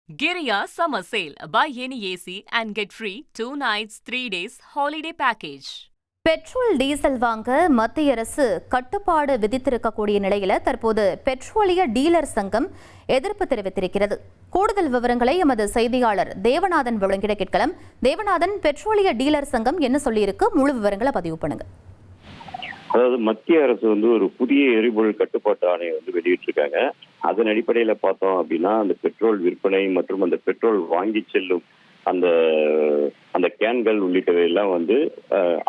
Giriya Summer Sale. Buy any AC and get free 2 nights, 3 days holiday package. Petrol diesel வாங்க மத்திய அரசு கட்டுப்பாடு விதித்திருக்கக்கூடிய நிலையில தற்போது பெட்ரோலிய டீலர் சங்கம் எதிர்ப்பு தெரிவித்திருக்கிறது. கூடுதல் விவரங்களை எமது செய்தியாளர் தேவநாதன் வழங்கிட கேட்கலாம். தேவநாதன், பெட்ரோலிய டீலர் சங்கம் என்ன சொல்லியிருக்கு? முழு விவரங்களை பதிவு பண்ணுங்க. அதாவது மத்திய அரசு ஒரு புதிய எரிபொருள் கட்டுப்பாட்டு ஆணையை வெளியிட்டிருக்காங்க. அதன் அடிப்படையில பார்த்தோம் அப்படின்னா அந்த பெட்ரோல் விற்பனை மற்றும் அந்த பெட்ரோல் வாங்கி செல்லும் அந்த அந்த கேன்கள் உள்ளிட்டவை எல்லாம்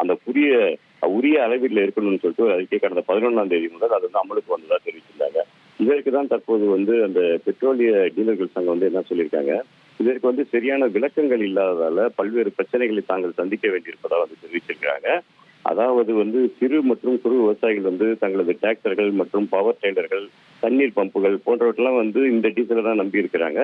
அந்த உரிய அளவில் இருக்கணும்னு சொல்லிட்டு ஒரு அறிக்கை கடந்த 11ஆம் தேதி முதல் அது அமலுக்கு வந்ததா தெரிவிச்சிருந்தாங்க. இதற்கு தான் தற்போது அந்த பெட்ரோலிய டீலர்கள் சங்கம் என்ன சொல்லியிருக்காங்க, இதற்கு சரியான விளக்கங்கள் இல்லாததால பல்வேறு பிரச்சனைகளை தாங்கள் சந்திக்க வேண்டியிருப்பதா தெரிவிச்சிருக்காங்க. அதாவது சிறு மற்றும் குறு விவசாயிகள் தங்களது டிராக்டர்கள் மற்றும் பவர் டெய்லர்கள், தண்ணீர் பம்புகள் போன்றவற்றெல்லாம் இந்த டீசலை தான் நம்பி இருக்கிறாங்க.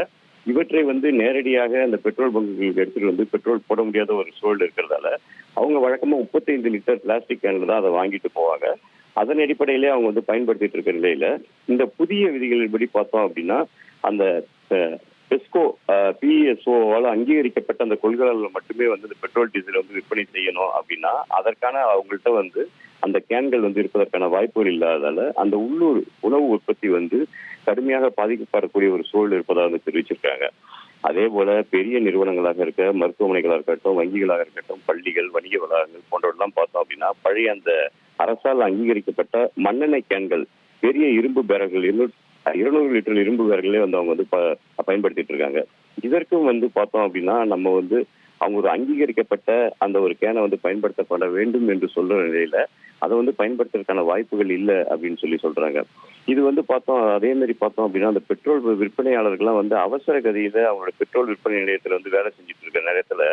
இவற்றை நேரடியாக அந்த பெட்ரோல் பங்குகளுக்கு எடுத்துட்டு பெட்ரோல் போட முடியாத ஒரு சூழல் இருக்கிறதால அவங்க வழக்கமா 35 லிட்டர் பிளாஸ்டிக் கேன்ல தான் அதை வாங்கிட்டு போவாங்க. அதன் அடிப்படையிலே அவங்க பயன்படுத்திட்டு இருக்கிற நிலையில இந்த புதிய விதிகளின்படி பார்த்தோம் அப்படின்னா அந்த பெஸ்கோ பிஎஸ்ஓவால் அங்கீகரிக்கப்பட்ட அந்த கொள்கலன்கள் மட்டுமே இந்த பெட்ரோல் டீசல் விற்பனை செய்யணும் அப்படின்னா அதற்கான அவங்கள்ட்ட அந்த கேன்கள் இருப்பதற்கான வாய்ப்புகள் இல்லாததால அந்த உள்ளூர் உணவு உற்பத்தி கடுமையாக பாதிக்கப்படக்கூடிய ஒரு சூழல் இருப்பதாக தெரிவிச்சிருக்காங்க. அதே போல பெரிய நிறுவனங்களாக இருக்க மருத்துவமனைகளாக இருக்கட்டும், வங்கிகளாக இருக்கட்டும், பள்ளிகள், வணிக வளாகங்கள் போன்றவற்றெல்லாம் பார்த்தோம் அப்படின்னா பழைய அந்த அரசால் அங்கீகரிக்கப்பட்ட மண்ணெண்ணெய் கேன்கள், பெரிய இரும்பு பேரர்கள் 200 லிட்டர் இரும்பு பேரர்களே அவங்க பயன்படுத்திட்டு இருக்காங்க. இதற்கும் பார்த்தோம் அப்படின்னா நம்ம அவங்க ஒரு அங்கீகரிக்கப்பட்ட அந்த ஒரு கேனை பயன்படுத்தப்பட வேண்டும் என்று சொல்ற நிலையில அதை பயன்படுத்துறதுக்கான வாய்ப்புகள் இல்லை அப்படின்னு சொல்றாங்க. இது அதே மாதிரி பார்த்தோம் அப்படின்னா அந்த பெட்ரோல் விற்பனையாளர்கள்லாம் அவசர கதியில அவங்களோட பெட்ரோல் விற்பனை நிலையத்துல வேலை செஞ்சுட்டு இருக்க நேரத்துல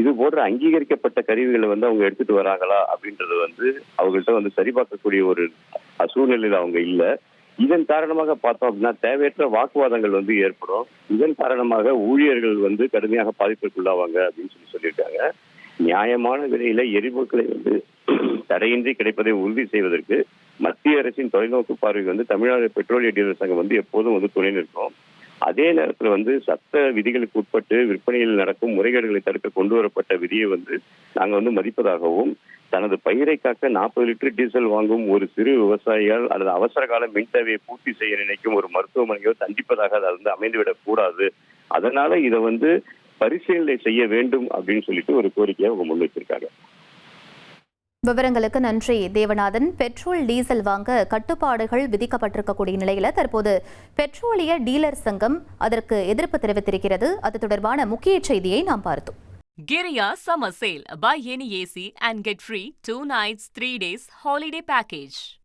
இது போன்ற அங்கீகரிக்கப்பட்ட கருவிகளை அவங்க எடுத்துட்டு வராங்களா அப்படின்றது அவங்கள்ட்ட சரிபார்க்கக்கூடிய ஒரு சூழ்நிலையில அவங்க இல்லை. இதன் காரணமாக பார்த்தோம் அப்படின்னா தேவையற்ற வாக்குவாதங்கள் ஏற்படும். இதன் காரணமாக ஊழியர்கள் கடுமையாக பாதிப்பிற்குள்ளாவாங்க அப்படின்னு சொல்லியிருக்காங்க. நியாயமான விலையில எரிபொருட்களை தடையின்றி கிடைப்பதை உறுதி செய்வதற்கு மத்திய அரசின் தொலைநோக்கு பார்வை தமிழ்நாடு பெட்ரோலிய டீலர் சங்கம் எப்போதும் துணை நிற்கும். அதே நேரத்துல சட்ட விதிகளுக்கு உட்பட்டு விற்பனையில் நடக்கும் முறைகேடுகளை தடுக்க கொண்டு வரப்பட்ட விதியை நாங்க மதிப்பதாகவும் தனது பயிரை காக்க 40 லிட்டர் டீசல் வாங்கும் ஒரு சிறு விவசாயியால் அல்லது அவசர கால மின் தேவையை பூர்த்தி செய்ய நினைக்கும் ஒரு மருத்துவமனையோ தண்டிப்பதாக அது அமைந்துவிடக் கூடாது. அதனால இதை பரிசீலனை செய்ய வேண்டும் அப்படின்னு சொல்லிட்டு ஒரு கோரிக்கையை அவங்க முன்வைச்சிருக்காங்க. விவரங்களுக்கு நன்றி தேவநாதன். பெட்ரோல் டீசல் வாங்க கட்டுப்பாடுகள் விதிக்கப்பட்டிருக்கக்கூடிய நிலையில தற்போது பெட்ரோலிய டீலர் சங்கம் அதற்கு எதிர்ப்பு தெரிவித்திருக்கிறது. அது தொடர்பான முக்கிய செய்தியை நாம் பார்த்தோம். Giriya Summer Sale. Buy any AC and get free 2 nights, 3 days holiday package.